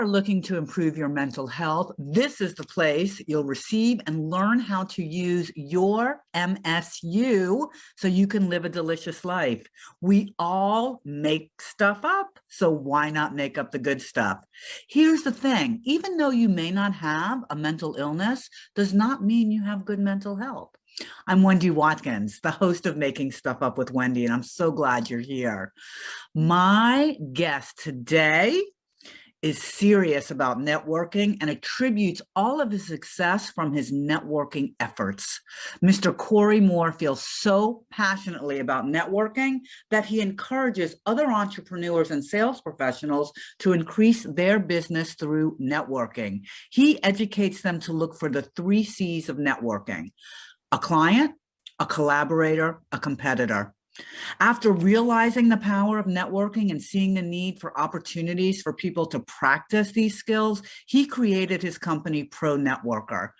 are looking to improve your mental health, this is the place you'll receive and learn how to use your MSU so you can live a delicious life. We all make stuff up, so why not make up the good stuff? Here's the thing, even though you may not have a mental illness, does not mean you have good mental health. I'm Wendy Watkins, the host of Making Stuff Up with Wendy, and I'm so glad you're here. My guest today is serious about networking and attributes all of his success from his networking efforts. Mr. Corey Moore feels so passionately about networking that he encourages other entrepreneurs and sales professionals to increase their business through networking. He educates them to look for the 3 C's of networking: a client, a collaborator, a competitor. After realizing the power of networking and seeing the need for opportunities for people to practice these skills, he created his company, Pro Networker.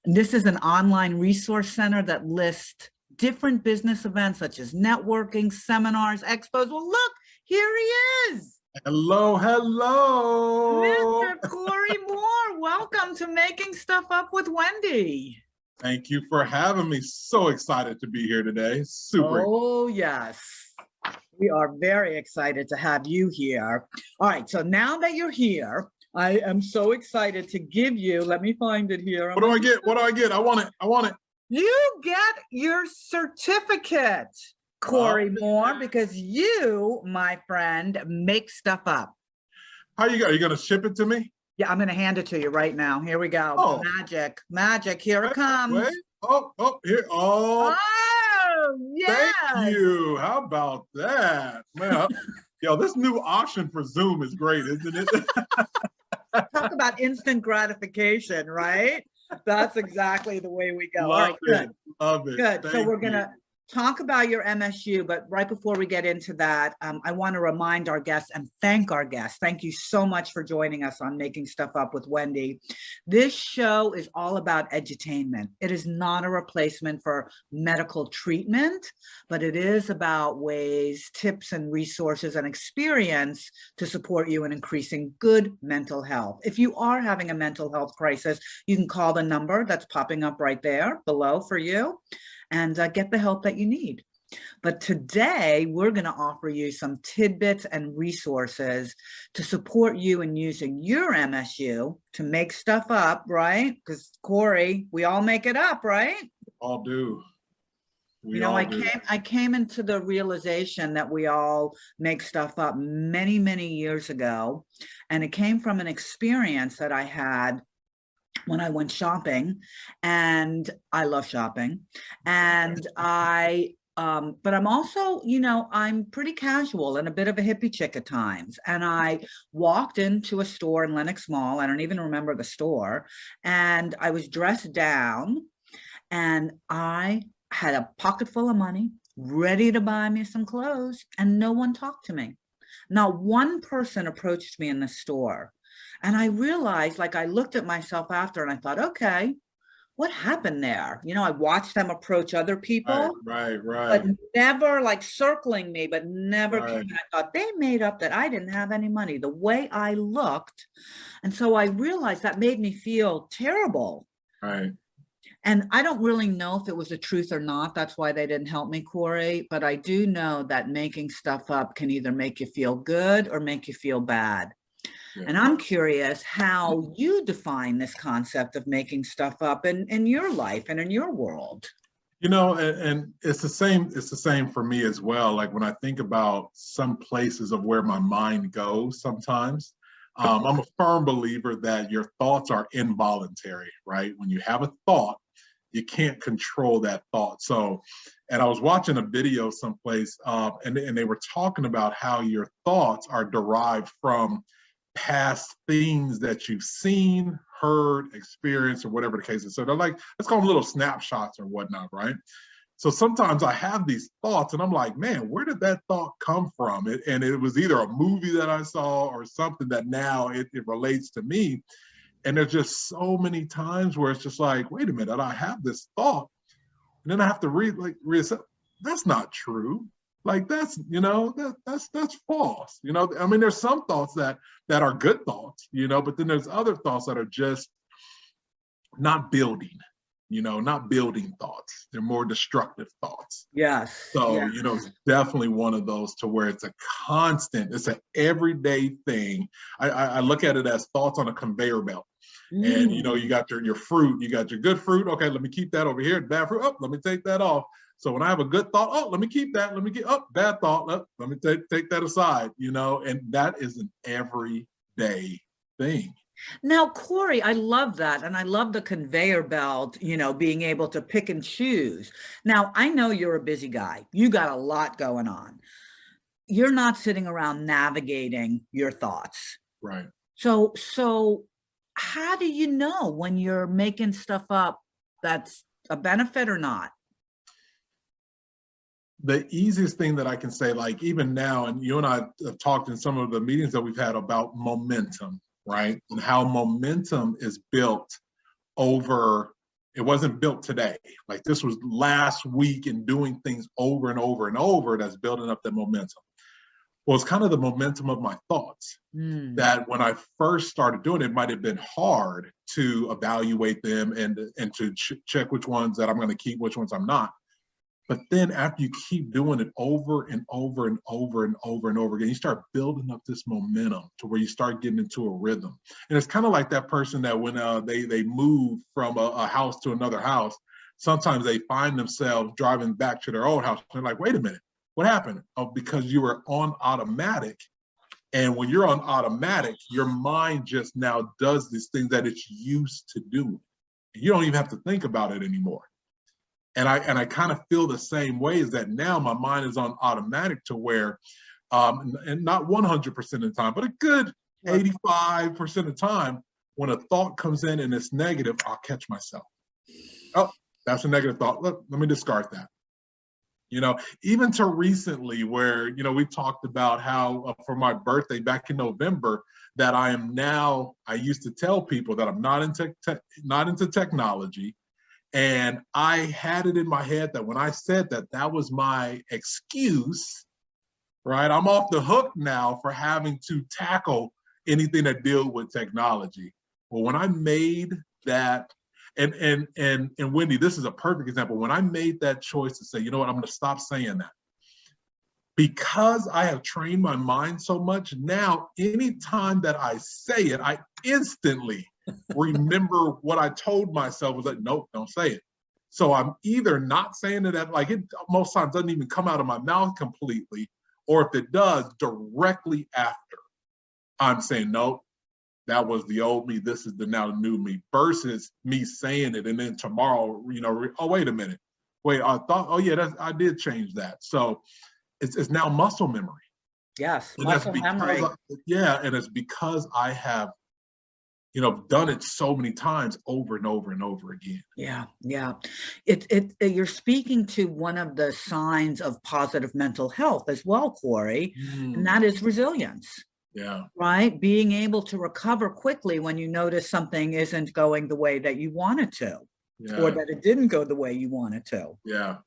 This is an online resource center that lists different business events such as networking, seminars, expos. Well, look, here he is. Hello, hello. Mr. Corey Moore, welcome to Making Stuff Up with Wendy. Thank you for having me. So excited to be here today. Super. Oh, yes. We are very excited to have you here. All right, so now that you're here, I am so excited to give you, let me find it here. What do I get? What do I get? I want it. You get your certificate, Corey Moore, because you, my friend, make stuff up. How you go? Are you going to ship it to me? Yeah, I'm going to hand it to you right now. Here we go. Oh. Magic. Here it comes. Wait. Oh, here. Oh, yes. Thank you. How about that? Man, yo, this new option for Zoom is great, isn't it? Talk about instant gratification, right? That's exactly the way we go. Love All right, good. Love it. Good. Thank So we're you. going to talk about your MSU, but right before we get into that, I want to remind our guests and thank our guests. Thank you so much for joining us on Making Stuff Up with Wendy. This show is all about edutainment. It is not a replacement for medical treatment, but it is about ways, tips, and resources and experience to support you in increasing good mental health. If you are having a mental health crisis, you can call the number that's popping up right there below for you and get the help that you need. But today, we're going to offer you some tidbits and resources to support you in using your MSU to make stuff up, right? Because Corey, we all make it up, right? All do. I came into the realization that we all make stuff up many, many years ago. And it came from an experience that I had when I went shopping, and I love shopping, and but I'm also, I'm pretty casual and a bit of a hippie chick at times. And I walked into a store in Lenox Mall. I don't even remember the store. And I was dressed down and I had a pocket full of money, ready to buy me some clothes, and no one talked to me. Not one person approached me in the store. And I realized, I looked at myself after and I thought, okay, what happened there? I watched them approach other people. Right. But never circling me, but never Right. came. And I thought they made up that I didn't have any money, the way I looked. And so I realized that made me feel terrible. Right. And I don't really know if it was the truth or not. That's why they didn't help me, Corey. But I do know that making stuff up can either make you feel good or make you feel bad. Yeah. And I'm curious how you define this concept of making stuff up in your life and in your world. And it's the same for me as well. Like when I think about some places of where my mind goes sometimes, I'm a firm believer that your thoughts are involuntary, right? When you have a thought, you can't control that thought. And I was watching a video someplace and they were talking about how your thoughts are derived from past things that you've seen, heard, experienced, or whatever the case is. So they're let's call them little snapshots or whatnot, right? So sometimes I have these thoughts and I'm like, man, where did that thought come from? And it was either a movie that I saw or something that now it relates to me. And there's just so many times where it's just like, wait a minute, I have this thought. And then I have to reassess. That's not true. Like that's, that's false. I mean, there's some thoughts that are good thoughts, but then there's other thoughts that are just not building, not building thoughts. They're more destructive thoughts. Yes. So, Yeah. it's definitely one of those to where it's a constant, it's an everyday thing. I look at it as thoughts on a conveyor belt. And you got your fruit, you got your good fruit. Okay, let me keep that over here. Bad fruit, oh, let me take that off. So when I have a good thought, oh, let me keep that. Let me get bad thought. Let me take that aside. And that is an everyday thing. Now, Corey, I love that. And I love the conveyor belt, being able to pick and choose. Now, I know you're a busy guy. You got a lot going on. You're not sitting around navigating your thoughts. Right. So how do you know when you're making stuff up that's a benefit or not? The easiest thing that I can say, like even now, and you and I have talked in some of the meetings that we've had about momentum, right? And how momentum is built over, it wasn't built today. Like this was last week and doing things over and over and over that's building up that momentum. Well, it's kind of the momentum of my thoughts that when I first started doing it, might have been hard to evaluate them and to check which ones that I'm going to keep, which ones I'm not. But then after you keep doing it over and over and over and over and over again, you start building up this momentum to where you start getting into a rhythm. And it's kind of like that person that when they move from a house to another house, sometimes they find themselves driving back to their old house. They're like, wait a minute, what happened? Oh, because you were on automatic. And when you're on automatic, your mind just now does these things that it's used to doing. You don't even have to think about it anymore. And I kind of feel the same way, is that now my mind is on automatic to where, and not 100% of the time, but a good 85% of the time, when a thought comes in and it's negative, I'll catch myself. Oh, that's a negative thought. Look, let me discard that. Even to recently where, we talked about how for my birthday back in November, that I used to tell people that I'm not into technology. And I had it in my head that when I said that, that was my excuse, right? I'm off the hook now for having to tackle anything that deals with technology. Well, when I made that, and Wendy, this is a perfect example. When I made that choice to say, you know what, I'm going to stop saying that. Because I have trained my mind so much, now anytime that I say it, I instantly remember what I told myself was like, nope, don't say it. So I'm either not saying it it most times doesn't even come out of my mouth completely, or if it does, directly after, I'm saying, nope, that was the old me, this is the now new me, versus me saying it and then tomorrow, oh, wait a minute. Wait, I thought, oh yeah, I did change that. So it's now muscle memory. Yes, and muscle memory. And it's because I have done it so many times over and over and over again. Yeah. You're speaking to one of the signs of positive mental health as well, Corey, and that is resilience. Yeah. Right? Being able to recover quickly when you notice something isn't going the way that you want it to. Yeah. Or that it didn't go the way you wanted to. Yeah.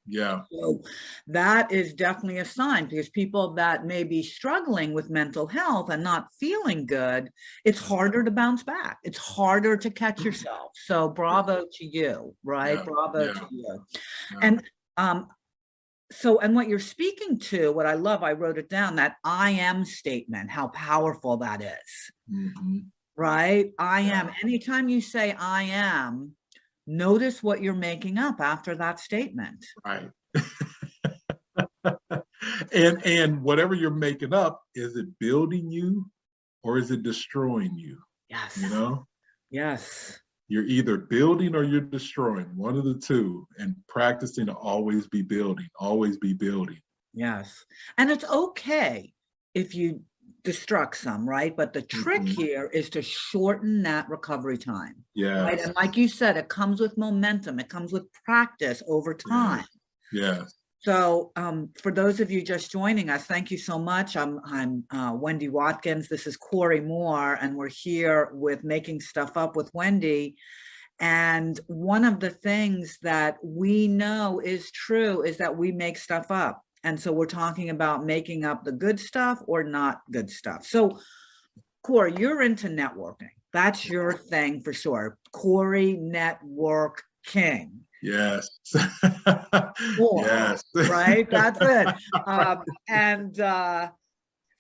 So that is definitely a sign, because people that may be struggling with mental health and not feeling good, it's harder to bounce back. It's harder to catch yourself. So bravo to you, right? Bravo to you. And and what you're speaking to, what I love, I wrote it down, that I am statement, how powerful that is. Right? I am. Anytime you say I am, notice what you're making up after that statement. Right. and whatever you're making up, is it building you or is it destroying you? Yes. Yes. You're either building or you're destroying, one of the two, and practicing to always be building, always be building. Yes. And it's okay if you destruct some, right? But the trick here is to shorten that recovery time. Yeah. Right. And like you said, it comes with momentum. It comes with practice over time. Yes. So for those of you just joining us, thank you so much. I'm Wendy Watkins. This is Corey Moore, and we're here with Making Stuff Up with Wendy. And one of the things that we know is true is that we make stuff up. And so we're talking about making up the good stuff or not good stuff. So Corey, you're into networking. That's your thing for sure. Corey, network king. Yes. Cool. Yes. Right? That's it.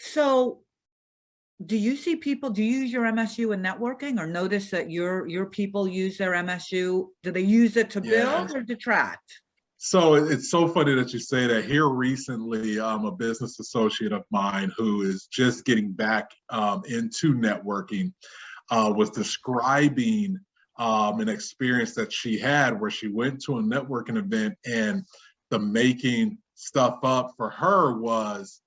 So do you see people, do you use your MSU in networking, or notice that your people use their MSU? Do they use it to build or detract? So it's so funny that you say that. Here recently, a business associate of mine who is just getting back into networking was describing an experience that she had where she went to a networking event, and the making stuff up for her was,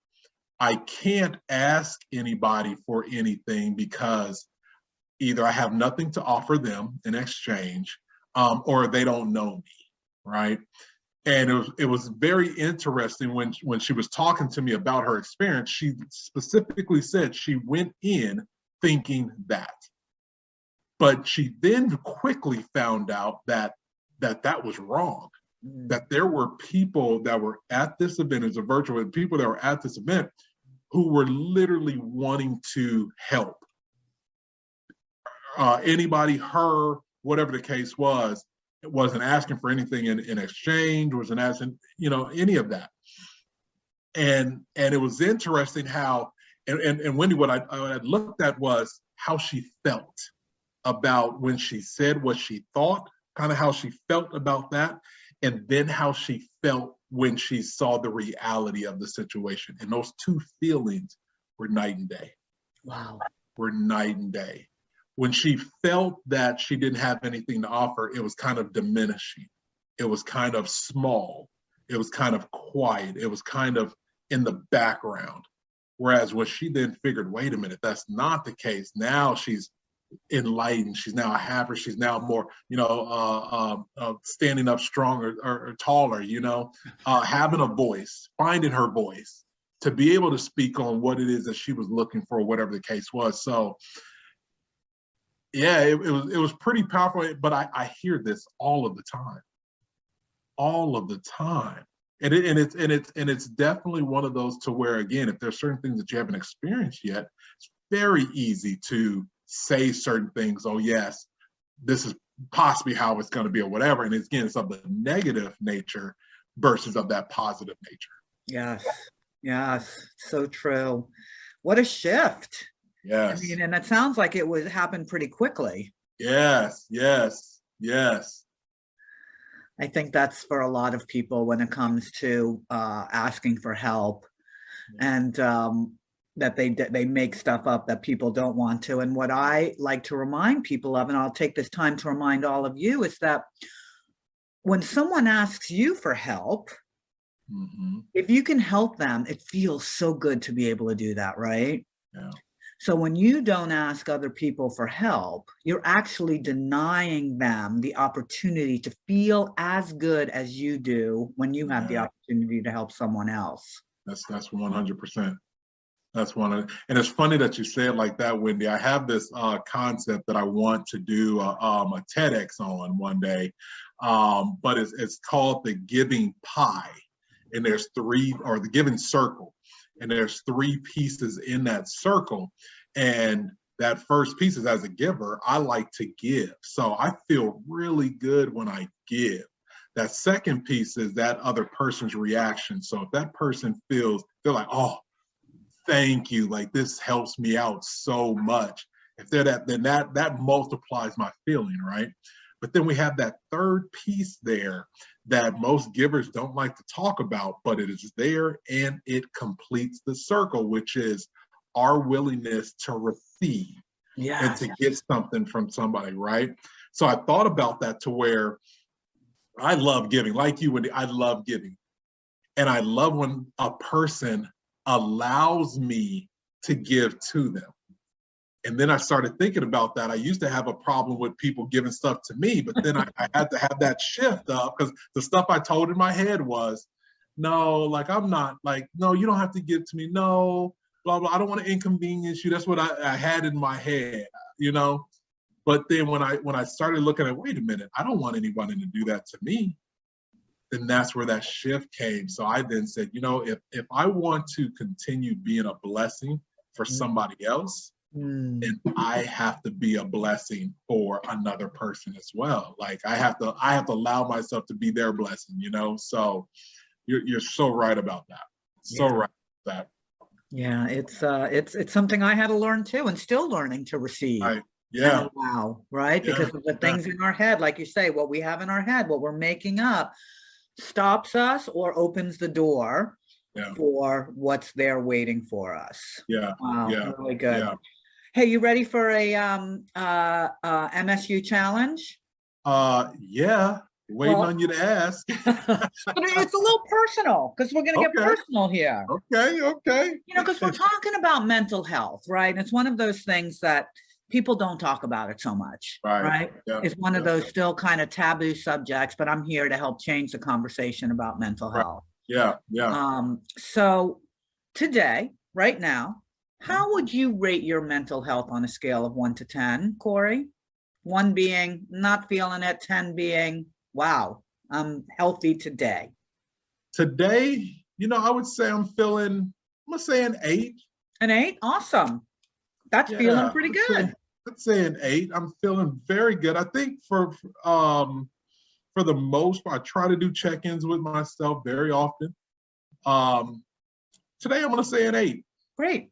I can't ask anybody for anything because either I have nothing to offer them in exchange, or they don't know me, right? And it was very interesting when she was talking to me about her experience. She specifically said she went in thinking that, but she then quickly found out that was wrong. That there were people that were at this event, as a virtual, people that were at this event who were literally wanting to help anybody, her, whatever the case was. It wasn't asking for anything in exchange, wasn't asking, any of that. And it was interesting how, and Wendy, what I looked at was how she felt about when she said what she thought, kind of how she felt about that, and then how she felt when she saw the reality of the situation. And those two feelings were night and day. Wow. Were night and day. When she felt that she didn't have anything to offer, it was kind of diminishing. It was kind of small. It was kind of quiet. It was kind of in the background. Whereas when she then figured, wait a minute, that's not the case. Now she's enlightened. She's now happier. She's now more, standing up stronger or taller, having a voice, finding her voice to be able to speak on what it is that she was looking for, whatever the case was. So yeah, it was pretty powerful, but I hear this all of the time. And it's definitely one of those to where, again, if there's certain things that you haven't experienced yet, it's very easy to say certain things. Oh yes, this is possibly how it's going to be, or whatever. And it's of the negative nature versus of that positive nature. Yes, so true. What a shift. Yes. I mean, and it sounds like it happened pretty quickly. Yes. I think that's for a lot of people when it comes to asking for help, and that they make stuff up that people don't want to. And what I like to remind people of, and I'll take this time to remind all of you, is that when someone asks you for help, if you can help them, it feels so good to be able to do that, right? Yeah. So when you don't ask other people for help, you're actually denying them the opportunity to feel as good as you do when you have the opportunity to help someone else. That's 100%. That's and it's funny that you say it like that, Wendy. I have this concept that I want to do a TEDx on one day, but it's called the giving pie, and there's the giving circle. And there's 3 pieces in that circle. And that first piece is, as a giver, I like to give. So I feel really good when I give. That second piece is that other person's reaction. So if that person feels, they're like, oh, thank you. Like, this helps me out so much. If they're then that multiplies my feeling, right? But then we have that third piece there that most givers don't like to talk about, but it is there and it completes the circle, which is our willingness to receive and to get something from somebody, right? So I thought about that to where I love giving. Like you, Wendy, I love giving. And I love when a person allows me to give to them. And then I started thinking about that. I used to have a problem with people giving stuff to me, but then I had to have that shift up, because the stuff I told in my head was, no, like, I'm not, like, no, you don't have to give to me. No, blah, blah. I don't want to inconvenience you. That's what I had in my head, But then when I started looking at, wait a minute, I don't want anybody to do that to me. then that's where that shift came. So I then said, if I want to continue being a blessing for somebody else, then I have to be a blessing for another person as well. Like I have to allow myself to be their blessing, So you're so right about that. So right about that. Yeah, it's something I had to learn too, and still learning to receive. Right. Yeah. And allow, right? Yeah. Because of the things in our head, like you say, what we have in our head, what we're making up, stops us or opens the door for what's there waiting for us. Yeah. Wow, Yeah. really good. Yeah. Hey, you ready for a MSU challenge? Yeah. Waiting on you to ask. But it's a little personal because we're going to get personal here. Okay. Because we're talking about mental health, right? And it's one of those things that people don't talk about it so much, right? Yeah. It's one of those still kind of taboo subjects, but I'm here to help change the conversation about mental health. Yeah. So today, right now, how would you rate your mental health on a scale of 1 to 10, Corey? 1 being not feeling it, 10 being, wow, I'm healthy today. Today, I would say I'm going to say an 8. An 8? Awesome. That's feeling pretty good. I'd say an 8. I'm feeling very good. I think for the most part, I try to do check-ins with myself very often. Today, I'm going to say an 8. Great.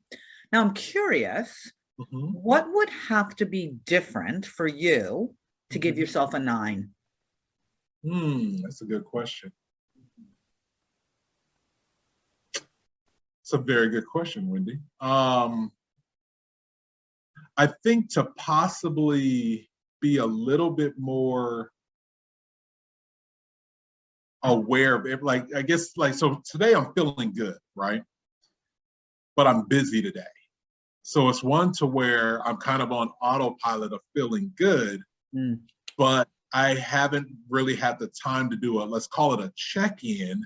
Now, I'm curious, what would have to be different for you to give yourself a 9? That's a good question. It's a very good question, Wendy. I think to possibly be a little bit more aware of it, so today I'm feeling good, right? But I'm busy today. So it's one to where I'm kind of on autopilot of feeling good, but I haven't really had the time to do let's call it a check-in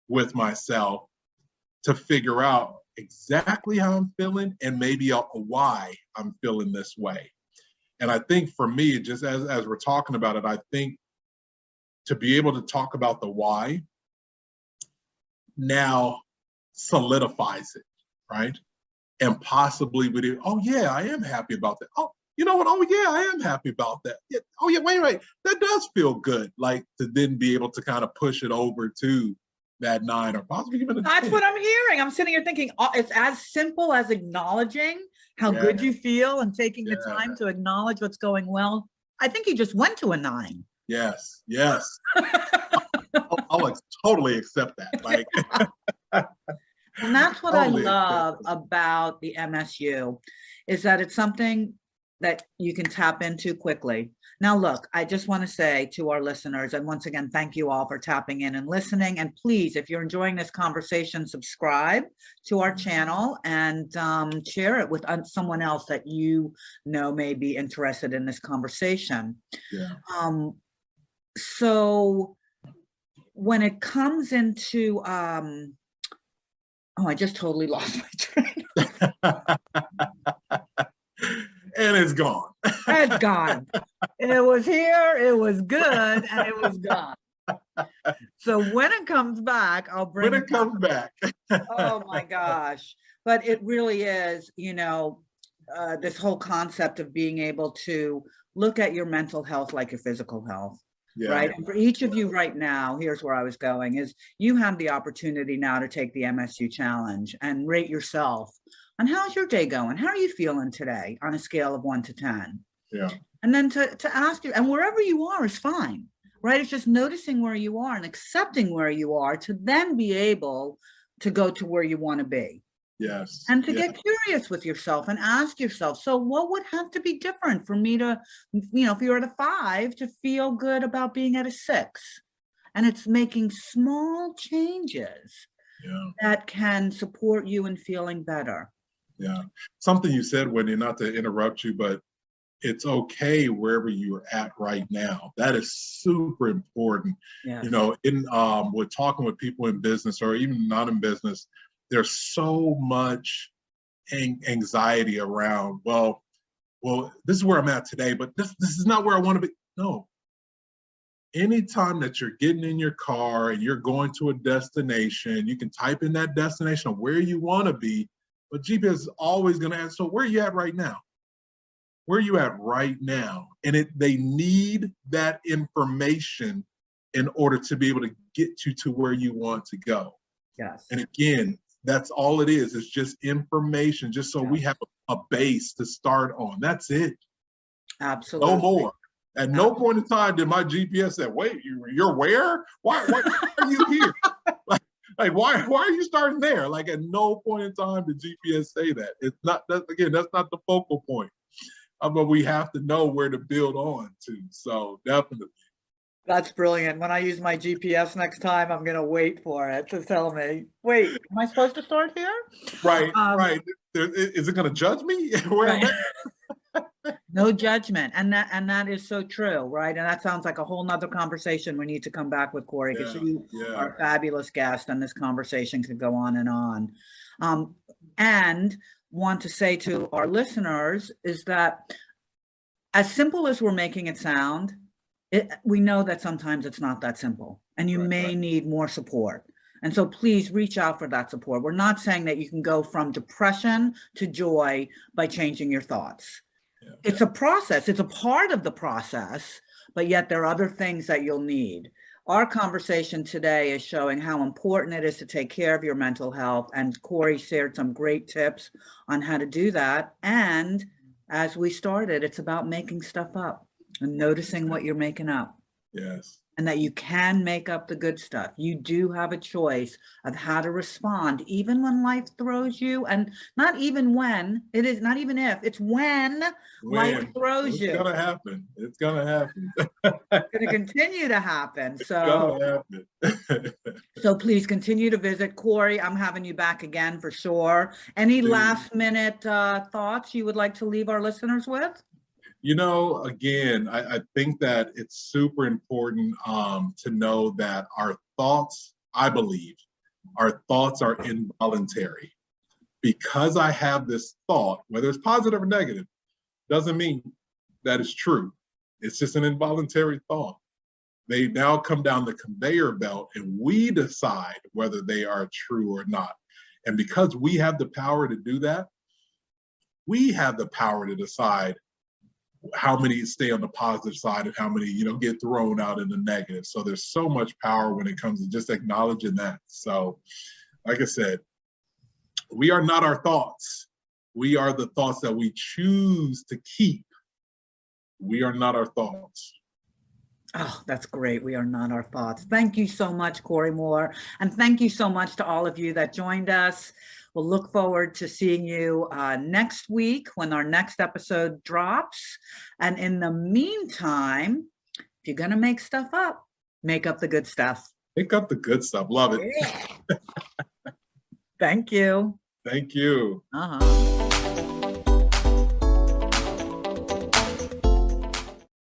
with myself to figure out exactly how I'm feeling and maybe why I'm feeling this way. And I think for me, just as we're talking about it, I think to be able to talk about the why now solidifies it, right? And possibly with it, oh yeah, I am happy about that. Oh, you know what? Oh yeah, I am happy about that. Yeah. Oh yeah, wait. That does feel good. Like to then be able to kind of push it over to that 9 or possibly even a 10. That's what I'm hearing. I'm sitting here thinking it's as simple as acknowledging how good you feel and taking the time to acknowledge what's going well. I think you just went to a 9. Yes. I'll totally accept that. And that's what totally I love about the MSU is that it's something that you can tap into quickly. Now, look, I just want to say to our listeners, and once again, thank you all for tapping in and listening. And please, if you're enjoying this conversation, subscribe to our channel and share it with someone else that you know may be interested in this conversation. Yeah. So when it comes into, I just totally lost my train. And it's gone. It's gone. It was here, it was good, and it was gone. So when it comes back, I'll bring it comes back. Oh my gosh. But it really is, this whole concept of being able to look at your mental health like your physical health. Yeah. Right. And for each of you right now, here's where I was going is you have the opportunity now to take the MSU challenge and rate yourself on how's your day going? How are you feeling today on a scale of 1 to 10? Yeah. And then to ask you, and wherever you are is fine, right? It's just noticing where you are and accepting where you are to then be able to go to where you want to be. Yes. And to get curious with yourself and ask yourself, so what would have to be different for me to, if you're at a 5, to feel good about being at a 6? And it's making small changes that can support you in feeling better. Yeah. Something you said, Wendy, not to interrupt you, but it's okay wherever you're at right now. That is super important. Yes. With talking with people in business or even not in business, there's so much anxiety around, well, this is where I'm at today, but this is not where I want to be. No. anytime that you're getting in your car and you're going to a destination, you can type in that destination of where you want to be, but GPS is always going to ask, so where are you at right now? Where are you at right now? And they need that information in order to be able to get you to where you want to go. Yes. And again, that's all it is. It's just information, just so we have a base to start on. That's it. Absolutely. No more. At no point in time did my GPS say, wait, you're where? Why are you here? Like why are you starting there? Like at no point in time did GPS say that. It's not, that's not the focal point. But we have to know where to build on to. So definitely. That's brilliant. When I use my GPS next time, I'm going to wait for it to tell me, wait, am I supposed to start here? Right, right. Is it going to judge me? Right. No judgment. And that is so true, right? And that sounds like a whole nother conversation we need to come back with, Corey, because you are a fabulous guest and this conversation could go on. And want to say to our listeners is that as simple as we're making it sound, we know that sometimes it's not that simple and you may need more support. And so please reach out for that support. We're not saying that you can go from depression to joy by changing your thoughts. It's a process. It's a part of the process, but yet there are other things that you'll need. Our conversation today is showing how important it is to take care of your mental health. And Corey shared some great tips on how to do that. And as we started, it's about making stuff up and noticing what you're making up. Yes. And that you can make up the good stuff. You do have a choice of how to respond, even when life throws you, and not even when, it is not even if, it's when life throws you. It's gonna happen. It's gonna happen. It's gonna continue to happen. It's gonna happen. So please continue to visit. Corey, I'm having you back again for sure. Any last minute thoughts you would like to leave our listeners with? You know, again, I think that it's super important to know that our thoughts, I believe, our thoughts are involuntary. Because I have this thought, whether it's positive or negative, doesn't mean that it's true. It's just an involuntary thought. They now come down the conveyor belt and we decide whether they are true or not. And because we have the power to do that, we have the power to decide how many stay on the positive side and how many, get thrown out in the negative. So there's so much power when it comes to just acknowledging that. So, like I said, we are not our thoughts. We are the thoughts that we choose to keep. We are not our thoughts. Oh, that's great. We are not our thoughts. Thank you so much, Corey Moore. And thank you so much to all of you that joined us. We'll look forward to seeing you next week when our next episode drops. And in the meantime, if you're going to make stuff up, make up the good stuff. Make up the good stuff. Love it. Yeah. Thank you. Thank you. Uh-huh.